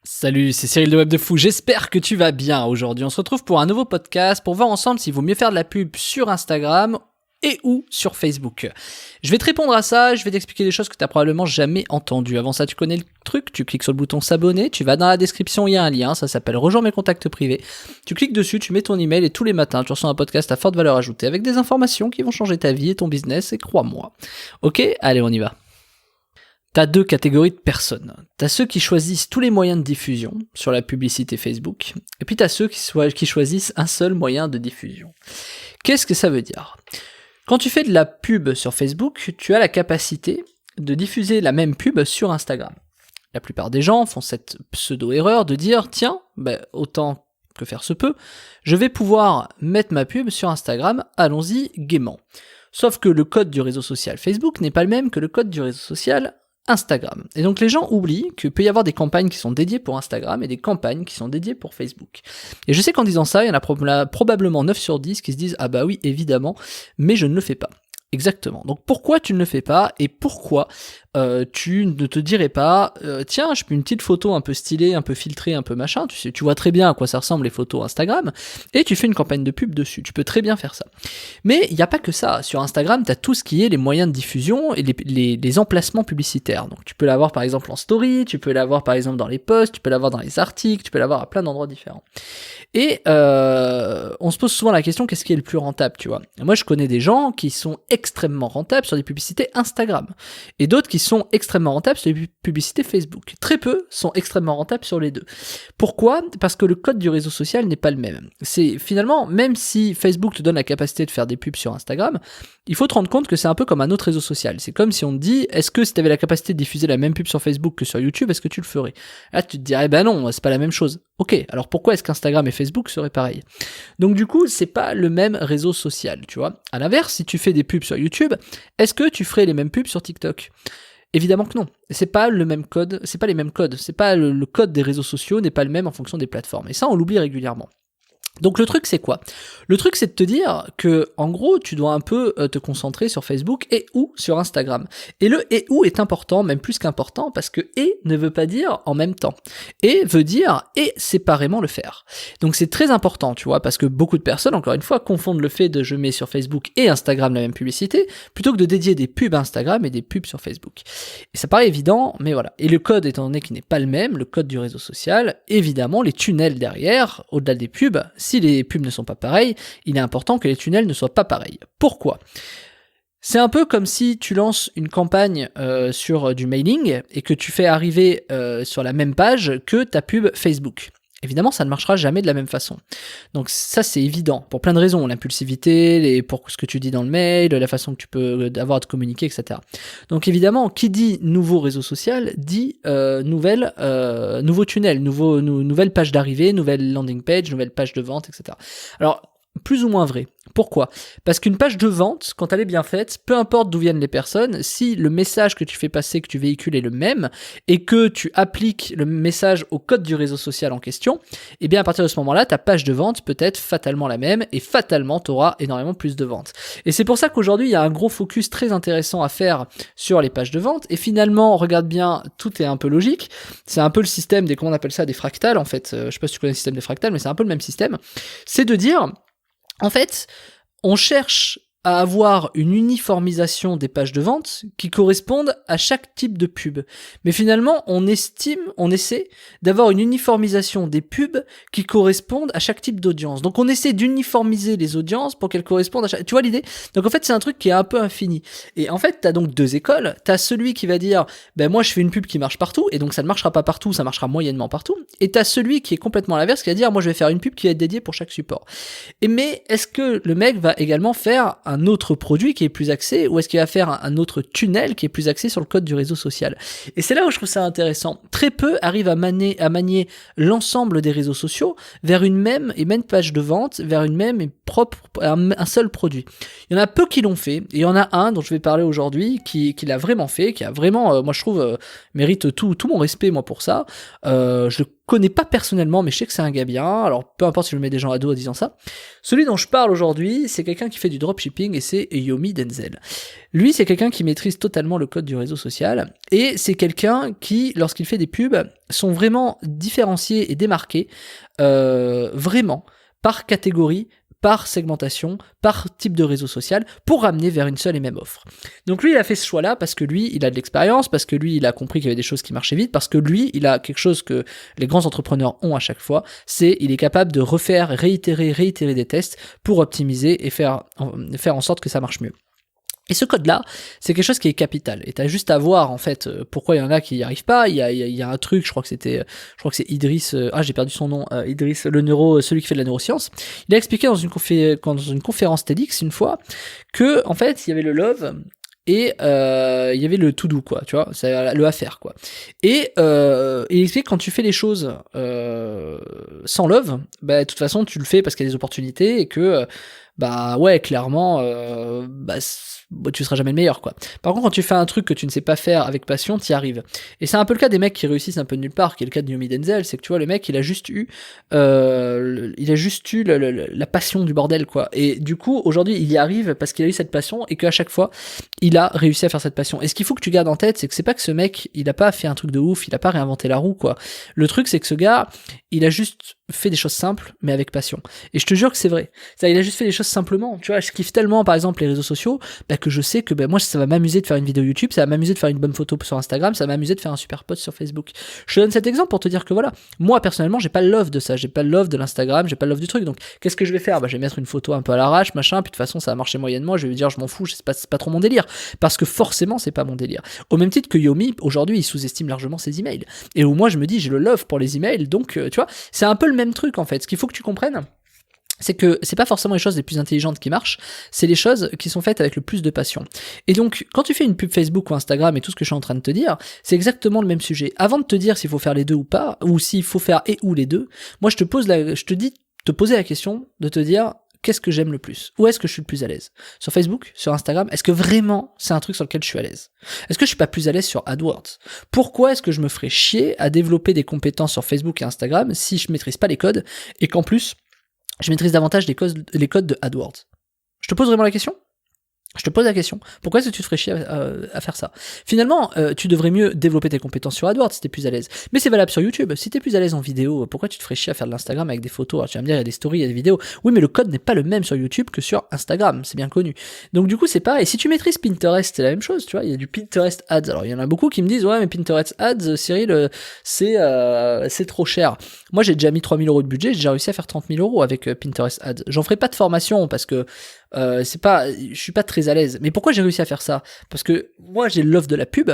Salut, c'est Cyril de Web de Fou, j'espère que tu vas bien aujourd'hui. On se retrouve pour un nouveau podcast pour voir ensemble s'il vaut mieux faire de la pub sur Instagram et ou sur Facebook. Je vais te répondre à ça, je vais t'expliquer des choses que tu n'as probablement jamais entendues. Avant ça, tu connais le truc, tu cliques sur le bouton s'abonner, tu vas dans la description, il y a un lien, ça s'appelle Rejoins mes contacts privés. Tu cliques dessus, tu mets ton email et tous les matins, tu reçois un podcast à forte valeur ajoutée avec des informations qui vont changer ta vie et ton business, et crois-moi. Ok, allez, on y va. T'as deux catégories de personnes. T'as ceux qui choisissent tous les moyens de diffusion sur la publicité Facebook, et puis t'as ceux qui choisissent un seul moyen de diffusion. Qu'est-ce que ça veut dire ? Quand tu fais de la pub sur Facebook, tu as la capacité de diffuser la même pub sur Instagram. La plupart des gens font cette pseudo-erreur de dire « Tiens, autant que faire se peut, je vais pouvoir mettre ma pub sur Instagram, allons-y gaiement. » Sauf que le code du réseau social Facebook n'est pas le même que le code du réseau social Instagram. Et donc les gens oublient qu'il peut y avoir des campagnes qui sont dédiées pour Instagram et des campagnes qui sont dédiées pour Facebook. Et je sais qu'en disant ça, il y en a probablement 9 sur 10 qui se disent « Ah bah oui, évidemment, mais je ne le fais pas ». Exactement. Donc pourquoi tu ne le fais pas et pourquoi tu ne te dirais pas tiens, je fais une petite photo un peu stylée, un peu filtrée, un peu machin, tu vois très bien à quoi ça ressemble les photos Instagram, et tu fais une campagne de pub dessus, tu peux très bien faire ça. Mais il n'y a pas que ça, sur Instagram tu as tout ce qui est les moyens de diffusion et les emplacements publicitaires. Donc tu peux l'avoir par exemple en story, tu peux l'avoir par exemple dans les posts, tu peux l'avoir dans les articles, tu peux l'avoir à plein d'endroits différents. Et on se pose souvent la question, qu'est-ce qui est le plus rentable, tu vois ? Moi je connais des gens qui sont extrêmement rentables sur des publicités Instagram, et d'autres qui sont extrêmement rentables sur les publicités Facebook. Très peu sont extrêmement rentables sur les deux. Pourquoi ? Parce que le code du réseau social n'est pas le même. C'est finalement, même si Facebook te donne la capacité de faire des pubs sur Instagram, il faut te rendre compte que c'est un peu comme un autre réseau social. C'est comme si on te dit, est-ce que si tu avais la capacité de diffuser la même pub sur Facebook que sur YouTube, est-ce que tu le ferais ? Là, tu te dirais, non, c'est pas la même chose. Ok, alors pourquoi est-ce qu'Instagram et Facebook seraient pareils ? Donc du coup, c'est pas le même réseau social, tu vois. À l'inverse, si tu fais des pubs sur YouTube, est-ce que tu ferais les mêmes pubs sur TikTok ? Évidemment que non. C'est pas le même code, c'est pas les mêmes codes. C'est pas le code des réseaux sociaux n'est pas le même en fonction des plateformes. Et ça, on l'oublie régulièrement. Donc le truc c'est quoi ? Le truc c'est de te dire que en gros tu dois un peu te concentrer sur Facebook et ou sur Instagram. Et le et ou est important, même plus qu'important, parce que et ne veut pas dire en même temps. Et veut dire et séparément le faire. Donc c'est très important, tu vois, parce que beaucoup de personnes, encore une fois, confondent le fait de je mets sur Facebook et Instagram la même publicité, plutôt que de dédier des pubs à Instagram et des pubs sur Facebook. Et ça paraît évident, mais voilà. Et le code étant donné qu'il n'est pas le même, le code du réseau social, évidemment les tunnels derrière, au-delà des pubs, si les pubs ne sont pas pareilles, il est important que les tunnels ne soient pas pareils. Pourquoi ? C'est un peu comme si tu lances une campagne sur du mailing et que tu fais arriver sur la même page que ta pub Facebook. Évidemment, ça ne marchera jamais de la même façon. Donc ça, c'est évident, pour plein de raisons. L'impulsivité, pour ce que tu dis dans le mail, la façon que tu peux avoir de communiquer, etc. Donc évidemment, qui dit nouveau réseau social, dit nouveau tunnel, nouvelle page d'arrivée, nouvelle landing page, nouvelle page de vente, etc. Alors, plus ou moins vrai. Pourquoi ? Parce qu'une page de vente, quand elle est bien faite, peu importe d'où viennent les personnes, si le message que tu fais passer, que tu véhicules est le même, et que tu appliques le message au code du réseau social en question, et bien à partir de ce moment-là, ta page de vente peut être fatalement la même, et fatalement tu auras énormément plus de ventes. Et c'est pour ça qu'aujourd'hui, il y a un gros focus très intéressant à faire sur les pages de vente, et finalement, regarde bien, tout est un peu logique, c'est un peu le système des, comment on appelle ça, des fractales, en fait, je sais pas si tu connais le système des fractales, mais c'est un peu le même système, c'est de dire, en fait, on cherche à avoir une uniformisation des pages de vente qui correspondent à chaque type de pub. Mais finalement, on essaie d'avoir une uniformisation des pubs qui correspondent à chaque type d'audience. Donc on essaie d'uniformiser les audiences pour qu'elles correspondent à chaque... Tu vois l'idée ? Donc en fait, c'est un truc qui est un peu infini. Et en fait, t'as donc deux écoles. T'as celui qui va dire, moi je fais une pub qui marche partout, et donc ça ne marchera pas partout, ça marchera moyennement partout. Et t'as celui qui est complètement à l'inverse, qui va dire, moi je vais faire une pub qui va être dédiée pour chaque support. Mais est-ce que le mec va également faire un autre produit qui est plus axé, ou est-ce qu'il va faire un autre tunnel qui est plus axé sur le code du réseau social ? Et c'est là où je trouve ça intéressant. Très peu arrivent à manier l'ensemble des réseaux sociaux vers une même page de vente, vers une même et propre, un seul produit. Il y en a peu qui l'ont fait, et il y en a un dont je vais parler aujourd'hui qui l'a vraiment fait, qui a vraiment, moi je trouve, mérite tout mon respect moi pour ça. Je le connais pas personnellement, mais je sais que c'est un gars bien, alors peu importe si je mets des gens à dos en disant ça. Celui dont je parle aujourd'hui, c'est quelqu'un qui fait du dropshipping et c'est Yomi Denzel. Lui, c'est quelqu'un qui maîtrise totalement le code du réseau social et c'est quelqu'un qui, lorsqu'il fait des pubs, sont vraiment différenciés et démarqués, vraiment, par catégorie, par segmentation, par type de réseau social, pour ramener vers une seule et même offre. Donc lui, il a fait ce choix-là parce que lui, il a de l'expérience, parce que lui, il a compris qu'il y avait des choses qui marchaient vite, parce que lui, il a quelque chose que les grands entrepreneurs ont à chaque fois, c'est il est capable de refaire, réitérer des tests pour optimiser et faire en sorte que ça marche mieux. Et ce code-là, c'est quelque chose qui est capital. Et t'as juste à voir, en fait, pourquoi il y en a qui n'y arrivent pas. Il y a un truc, je crois que c'est Idriss, j'ai perdu son nom, Idriss, celui qui fait de la neuroscience. Il a expliqué dans une conférence TEDx une fois que, en fait, il y avait le love et il y avait le to do, quoi, tu vois, c'est le à faire, quoi. Et il explique que quand tu fais les choses sans love, bah de toute façon tu le fais parce qu'il y a des opportunités et que bah ouais, clairement tu seras jamais le meilleur, quoi. Par contre, quand tu fais un truc que tu ne sais pas faire avec passion, t'y arrives. Et c'est un peu le cas des mecs qui réussissent un peu de nulle part, qui est le cas de Yomi Denzel, c'est que tu vois, le mec, il a juste eu la passion du bordel, quoi. Et du coup, aujourd'hui, il y arrive parce qu'il a eu cette passion et qu'à chaque fois, il a réussi à faire cette passion. Et ce qu'il faut que tu gardes en tête, c'est que c'est pas que ce mec, il a pas fait un truc de ouf, il a pas réinventé la roue, quoi. Le truc, c'est que ce gars, il a juste fait des choses simples, mais avec passion. Et je te jure que c'est vrai. Il a juste fait des choses simplement. Tu vois, je kiffe tellement, par exemple, les réseaux sociaux, que je sais que moi, ça va m'amuser de faire une vidéo YouTube, ça va m'amuser de faire une bonne photo sur Instagram, ça va m'amuser de faire un super post sur Facebook. Je te donne cet exemple pour te dire que voilà, moi, personnellement, j'ai pas le love de ça, j'ai pas le love de l'Instagram, j'ai pas le love du truc. Donc, qu'est-ce que je vais faire? Je vais mettre une photo un peu à l'arrache, machin, puis de toute façon, ça va marcher moyennement, je vais lui dire, je m'en fous, c'est pas trop mon délire. Parce que forcément, c'est pas mon délire. Au même titre que Yomi, aujourd'hui, il sous-estime largement ses emails. Et où moi, je me dis, j'ai le love pour les emails, donc, tu vois, c'est un peu le même truc, en fait. Ce qu'il faut que tu comprennes, c'est que c'est pas forcément les choses les plus intelligentes qui marchent, c'est les choses qui sont faites avec le plus de passion. Et donc, quand tu fais une pub Facebook ou Instagram et tout ce que je suis en train de te dire, c'est exactement le même sujet. Avant de te dire s'il faut faire les deux ou pas, ou s'il faut faire et ou les deux, moi je te dis te poser la question de te dire qu'est-ce que j'aime le plus? Où est-ce que je suis le plus à l'aise? Sur Facebook? Sur Instagram? Est-ce que vraiment c'est un truc sur lequel je suis à l'aise? Est-ce que je suis pas plus à l'aise sur AdWords? Pourquoi est-ce que je me ferais chier à développer des compétences sur Facebook et Instagram si je maîtrise pas les codes et qu'en plus je maîtrise davantage les codes de AdWords? Je te pose vraiment la question? Je te pose la question. Pourquoi est-ce que tu te ferais chier à faire ça? Finalement, tu devrais mieux développer tes compétences sur AdWords si t'es plus à l'aise. Mais c'est valable sur YouTube. Si t'es plus à l'aise en vidéo, pourquoi tu te ferais chier à faire de l'Instagram avec des photos? Alors tu vas me dire, il y a des stories, il y a des vidéos. Oui, mais le code n'est pas le même sur YouTube que sur Instagram. C'est bien connu. Donc du coup, c'est pareil. Si tu maîtrises Pinterest, c'est la même chose, tu vois. Il y a du Pinterest Ads. Alors il y en a beaucoup qui me disent, ouais, mais Pinterest Ads, Cyril, c'est trop cher. Moi, j'ai déjà mis 3000 € de budget. J'ai déjà réussi à faire 30 000 € avec Pinterest Ads. J'en ferai pas de formation parce que je suis pas très à l'aise. Mais pourquoi j'ai réussi à faire ça? Parce que moi j'ai l'offre de la pub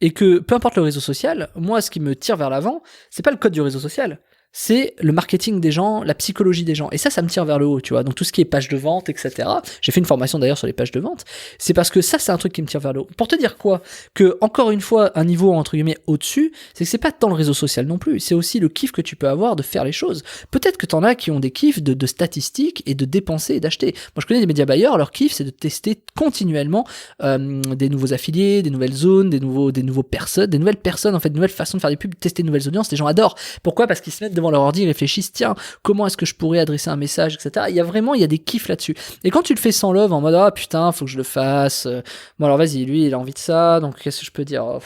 et que peu importe le réseau social, moi ce qui me tire vers l'avant, c'est pas le code du réseau social, c'est le marketing des gens, la psychologie des gens. Et ça me tire vers le haut, tu vois. Donc tout ce qui est page de vente, etc. J'ai fait une formation d'ailleurs sur les pages de vente. C'est parce que ça, c'est un truc qui me tire vers le haut. Pour te dire quoi? Que, encore une fois, un niveau entre guillemets au-dessus, c'est que c'est pas tant le réseau social non plus. C'est aussi le kiff que tu peux avoir de faire les choses. Peut-être que t'en as qui ont des kiffs de statistiques et de dépenser et d'acheter. Moi, je connais des médias buyers, leur kiff, c'est de tester continuellement des nouveaux affiliés, des nouvelles zones, des nouvelles personnes, en fait, de nouvelles façons de faire des pubs, tester de nouvelles audiences. Les gens adorent. Pourquoi? Parce qu'ils se mettent devant leur ordi, ils réfléchissent, tiens, comment est-ce que je pourrais adresser un message, etc. Il y a des kiffs là-dessus. Et quand tu le fais sans love, en mode, ah putain, faut que je le fasse, bon alors vas-y, lui, il a envie de ça, donc qu'est-ce que je peux dire?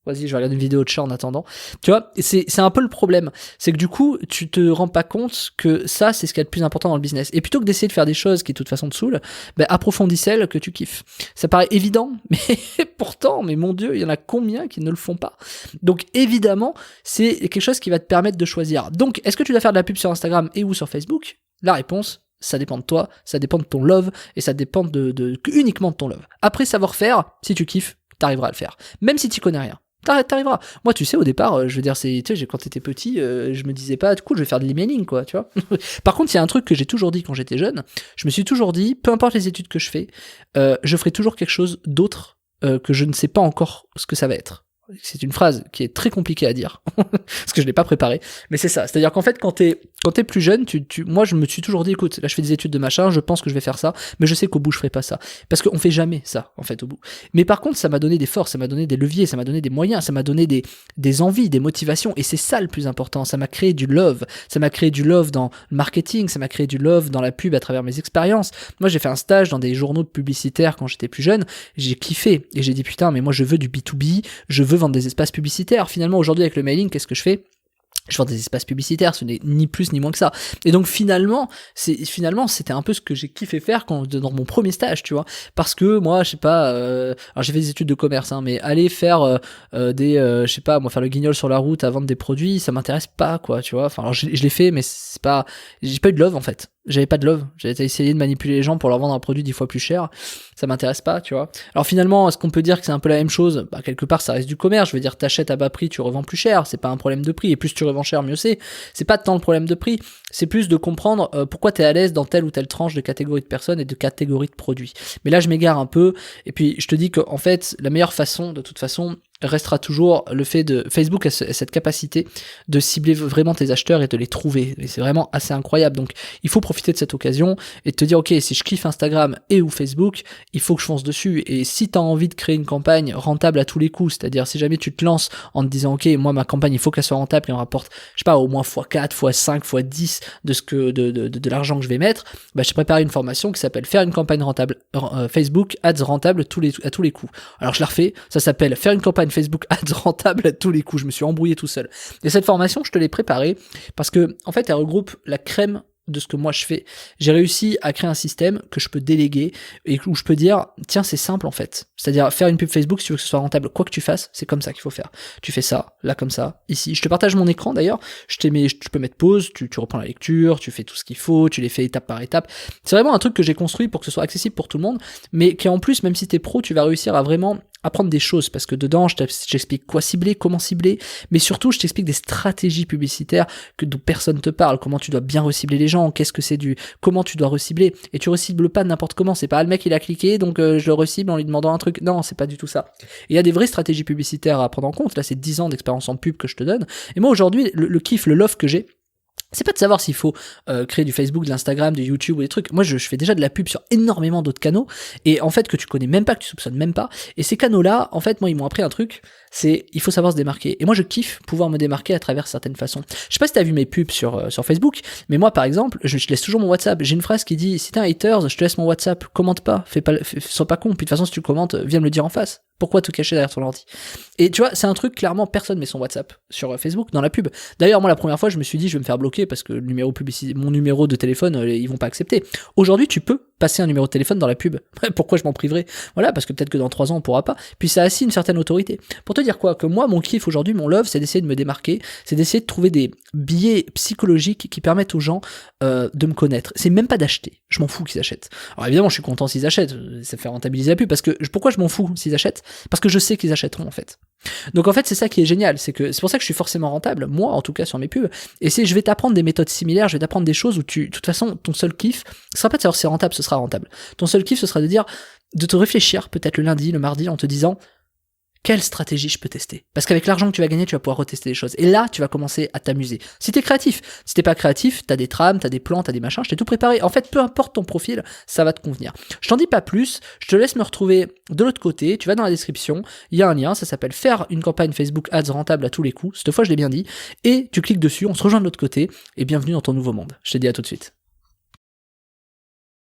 Vas-y, je vais regarder une vidéo de chat en attendant. Tu vois, c'est un peu le problème. C'est que du coup, tu te rends pas compte que ça, c'est ce qui est le plus important dans le business. Et plutôt que d'essayer de faire des choses qui de toute façon te saoulent, approfondis celles que tu kiffes. Ça paraît évident, mais pourtant, mais mon Dieu, il y en a combien qui ne le font pas? Donc évidemment, c'est quelque chose qui va te permettre de choisir. Donc, est-ce que tu dois faire de la pub sur Instagram et ou sur Facebook? La réponse, ça dépend de toi, ça dépend de ton love, et ça dépend uniquement de ton love. Après savoir faire, si tu kiffes, t'arriveras à le faire. Même si tu connais rien. T'arriveras. Moi, tu sais, au départ, je veux dire, tu sais, quand t'étais petit, je me disais pas, du coup, je vais faire de l'emailing, quoi, tu vois. Par contre, il y a un truc que j'ai toujours dit quand j'étais jeune, je me suis toujours dit, peu importe les études que je fais, je ferai toujours quelque chose d'autre que je ne sais pas encore ce que ça va être. C'est une phrase qui est très compliquée à dire, parce que je l'ai pas préparée, mais c'est ça. C'est-à-dire qu'en fait, quand t'es plus jeune, moi je me suis toujours dit, écoute, là je fais des études de machin, je pense que je vais faire ça, mais je sais qu'au bout je ferai pas ça. Parce qu'on fait jamais ça, en fait, au bout. Mais par contre, ça m'a donné des forces, ça m'a donné des leviers, ça m'a donné des moyens, ça m'a donné des envies, des motivations, et c'est ça le plus important. Ça m'a créé du love. Ça m'a créé du love dans le marketing, ça m'a créé du love dans la pub à travers mes expériences. Moi, j'ai fait un stage dans des journaux publicitaires quand j'étais plus jeune, j'ai kiffé, et j'ai dit, putain, mais moi je veux du B2B, je veux vendre des espaces publicitaires. Finalement, aujourd'hui, avec le mailing, qu'est-ce que je fais ? Je vends des espaces publicitaires, ce n'est ni plus ni moins que ça. Et donc finalement, c'était un peu ce que j'ai kiffé faire dans mon premier stage, tu vois. Parce que moi, je sais pas, alors j'ai fait des études de commerce, hein, mais aller faire je sais pas, moi faire le guignol sur la route à vendre des produits, ça m'intéresse pas, quoi, tu vois. Enfin, alors je l'ai fait, mais c'est pas, j'ai pas eu de love en fait. J'avais pas de love. J'avais essayé de manipuler les gens pour leur vendre un produit 10 fois plus cher. Ça m'intéresse pas, tu vois. Alors finalement, est-ce qu'on peut dire que c'est un peu la même chose ? Bah, quelque part, ça reste du commerce. Je veux dire, t'achètes à bas prix, tu revends plus cher. C'est pas un problème de prix. Et plus tu revends cher, mieux c'est. C'est pas tant le problème de prix. C'est plus de comprendre pourquoi t'es à l'aise dans telle ou telle tranche de catégorie de personnes et de catégorie de produits. Mais là, je m'égare un peu. Et puis, je te dis que, en fait, la meilleure façon, de toute façon, restera toujours le fait de Facebook a cette capacité de cibler vraiment tes acheteurs et de les trouver, et c'est vraiment assez incroyable. Donc il faut profiter de cette occasion et te dire, ok, si je kiffe Instagram et ou Facebook, il faut que je fonce dessus. Et si t'as envie de créer une campagne rentable à tous les coups, c'est-à-dire si jamais tu te lances en te disant, ok, moi ma campagne il faut qu'elle soit rentable et on rapporte, je sais pas, au moins x4, x5, x10 de ce que de l'argent que je vais mettre, bah j'ai préparé une formation qui s'appelle faire une campagne rentable Facebook ads rentable à tous les coups. Alors je la refais, ça s'appelle faire une campagne Facebook ads rentable à tous les coups. Je me suis embrouillé tout seul. Et cette formation, je te l'ai préparée parce que, en fait, elle regroupe la crème de ce que moi je fais. J'ai réussi à créer un système que je peux déléguer et où je peux dire, tiens, c'est simple en fait. C'est-à-dire faire une pub Facebook si tu veux que ce soit rentable, quoi que tu fasses, c'est comme ça qu'il faut faire. Tu fais ça, là comme ça, ici. Je te partage mon écran d'ailleurs, tu peux mettre pause, tu reprends la lecture, tu fais tout ce qu'il faut, tu les fais étape par étape. C'est vraiment un truc que j'ai construit pour que ce soit accessible pour tout le monde, mais qui en plus, même si t'es pro, tu vas réussir à vraiment apprendre des choses, parce que dedans, je t'explique quoi cibler, comment cibler, mais surtout, je t'explique des stratégies publicitaires dont personne te parle, comment tu dois bien recibler les gens, qu'est-ce que c'est comment tu dois recibler, et tu recibles pas n'importe comment, c'est pas le mec il a cliqué, donc je le recible en lui demandant un truc, non, c'est pas du tout ça. Il y a des vraies stratégies publicitaires à prendre en compte, là c'est 10 ans d'expérience en pub que je te donne, et moi aujourd'hui, le kiff, le love que j'ai, c'est pas de savoir s'il faut créer du Facebook, de l'Instagram, du YouTube ou des trucs. Moi, je fais déjà de la pub sur énormément d'autres canaux, et en fait que tu connais même pas, que tu soupçonnes même pas. Et ces canaux-là, en fait, moi, ils m'ont appris un truc, c'est il faut savoir se démarquer. Et moi, je kiffe pouvoir me démarquer à travers certaines façons. Je sais pas si t'as vu mes pubs sur Facebook, mais moi, par exemple, je laisse toujours mon WhatsApp. J'ai une phrase qui dit, si t'es un haters, je te laisse mon WhatsApp. Commente pas, sois pas con. Puis de toute façon, si tu commentes, viens me le dire en face. Pourquoi tout cacher derrière ton ordi ? Et tu vois, c'est un truc, clairement, personne met son WhatsApp sur Facebook dans la pub. D'ailleurs, moi, la première fois, je me suis dit, je vais me faire bloquer parce que mon numéro de téléphone, ils vont pas accepter. Aujourd'hui, tu peux passer un numéro de téléphone dans la pub. Pourquoi je m'en priverais ? Voilà, parce que peut-être que dans 3 ans, on pourra pas. Puis ça a aussi une certaine autorité. Pour te dire quoi ? Que moi, mon kiff aujourd'hui, mon love, c'est d'essayer de me démarquer, c'est d'essayer de trouver des biais psychologiques qui permettent aux gens de me connaître. C'est même pas d'acheter. Je m'en fous qu'ils achètent. Alors évidemment, je suis content s'ils achètent. Ça fait rentabiliser la pub. Parce que, pourquoi je m'en fous s'ils achètent ? Parce que je sais qu'ils achèteront, en fait. Donc en fait, c'est ça qui est génial, c'est pour ça que je suis forcément rentable, moi en tout cas sur mes pubs, et je vais t'apprendre des méthodes similaires, je vais t'apprendre des choses où de toute façon, ton seul kiff, ce sera pas de savoir si c'est rentable, ce sera rentable. Ton seul kiff, ce sera de te réfléchir, peut-être le lundi, le mardi, en te disant, quelle stratégie je peux tester ? Parce qu'avec l'argent que tu vas gagner, tu vas pouvoir retester des choses. Et là, tu vas commencer à t'amuser. Si t'es créatif, si t'es pas créatif, t'as des trames, t'as des plans, t'as des machins, je t'ai tout préparé. En fait, peu importe ton profil, ça va te convenir. Je t'en dis pas plus, je te laisse me retrouver de l'autre côté, tu vas dans la description, il y a un lien, ça s'appelle faire une campagne Facebook Ads rentable à tous les coups, cette fois je l'ai bien dit, et tu cliques dessus, on se rejoint de l'autre côté, et bienvenue dans ton nouveau monde. Je te dis à tout de suite.